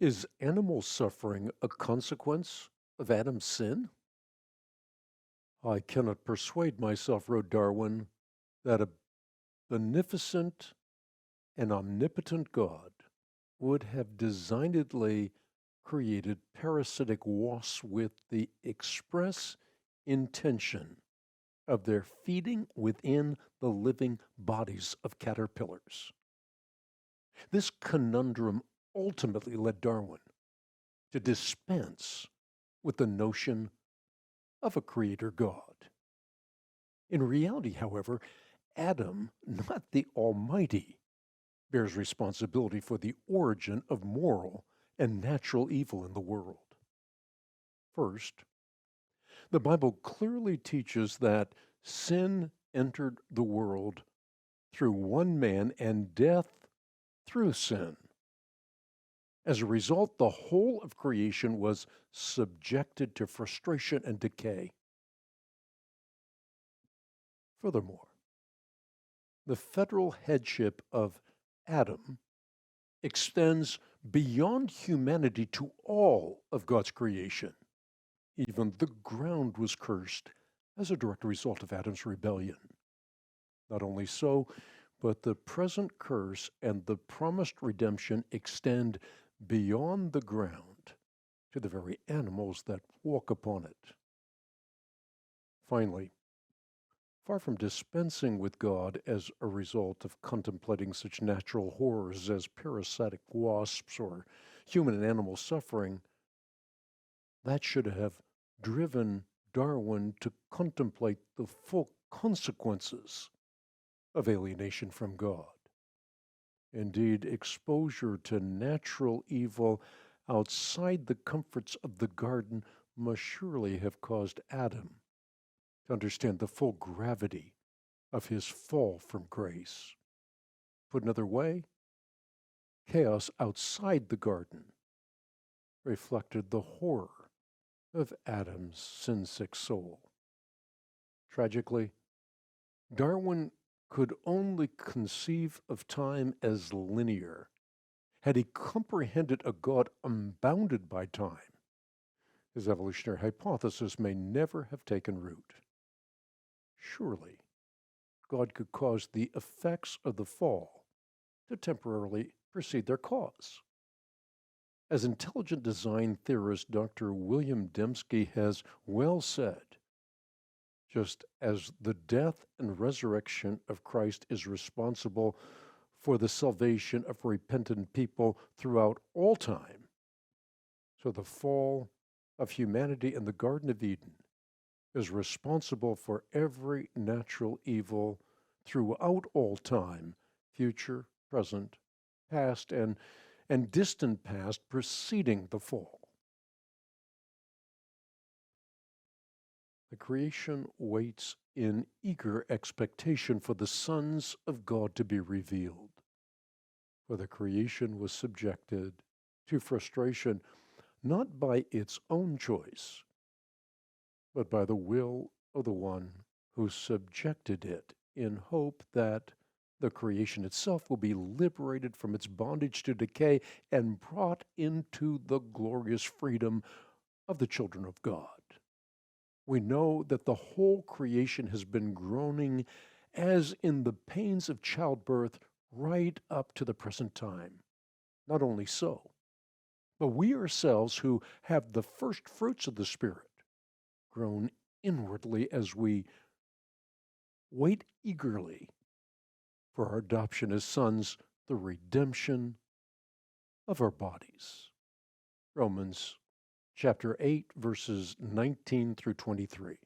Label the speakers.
Speaker 1: Is animal suffering a consequence of Adam's sin? I cannot persuade myself, wrote Darwin, that a beneficent and omnipotent God would have designedly created parasitic wasps with the express intention of their feeding within the living bodies of caterpillars. This conundrum ultimately led Darwin to dispense with the notion of a creator God. In reality, however, Adam, not the Almighty, bears responsibility for the origin of moral and natural evil in the world. First, the Bible clearly teaches that sin entered the world through one man and death through sin. As a result, the whole of creation was subjected to frustration and decay. Furthermore, the federal headship of Adam extends beyond humanity to all of God's creation. Even the ground was cursed as a direct result of Adam's rebellion. Not only so, but the present curse and the promised redemption extend beyond the ground to the very animals that walk upon it. Finally, far from dispensing with God as a result of contemplating such natural horrors as parasitic wasps or human and animal suffering, that should have driven Darwin to contemplate the full consequences of alienation from God. Indeed, exposure to natural evil outside the comforts of the garden must surely have caused Adam to understand the full gravity of his fall from grace. Put another way, chaos outside the garden reflected the horror of Adam's sin-sick soul. Tragically, Darwin could only conceive of time as linear. Had he comprehended a God unbounded by time, his evolutionary hypothesis may never have taken root. Surely, God could cause the effects of the fall to temporarily precede their cause. As intelligent design theorist Dr. William Dembski has well said, just as the death and resurrection of Christ is responsible for the salvation of repentant people throughout all time, so the fall of humanity in the Garden of Eden is responsible for every natural evil throughout all time, future, present, past, and distant past preceding the fall. The creation waits in eager expectation for the sons of God to be revealed. For the creation was subjected to frustration not by its own choice, but by the will of the one who subjected it, in hope that the creation itself will be liberated from its bondage to decay and brought into the glorious freedom of the children of God. We know that the whole creation has been groaning as in the pains of childbirth right up to the present time. Not only so, but we ourselves who have the first fruits of the Spirit groan inwardly as we wait eagerly for our adoption as sons, the redemption of our bodies. Romans chapter 8, verses 19 through 23.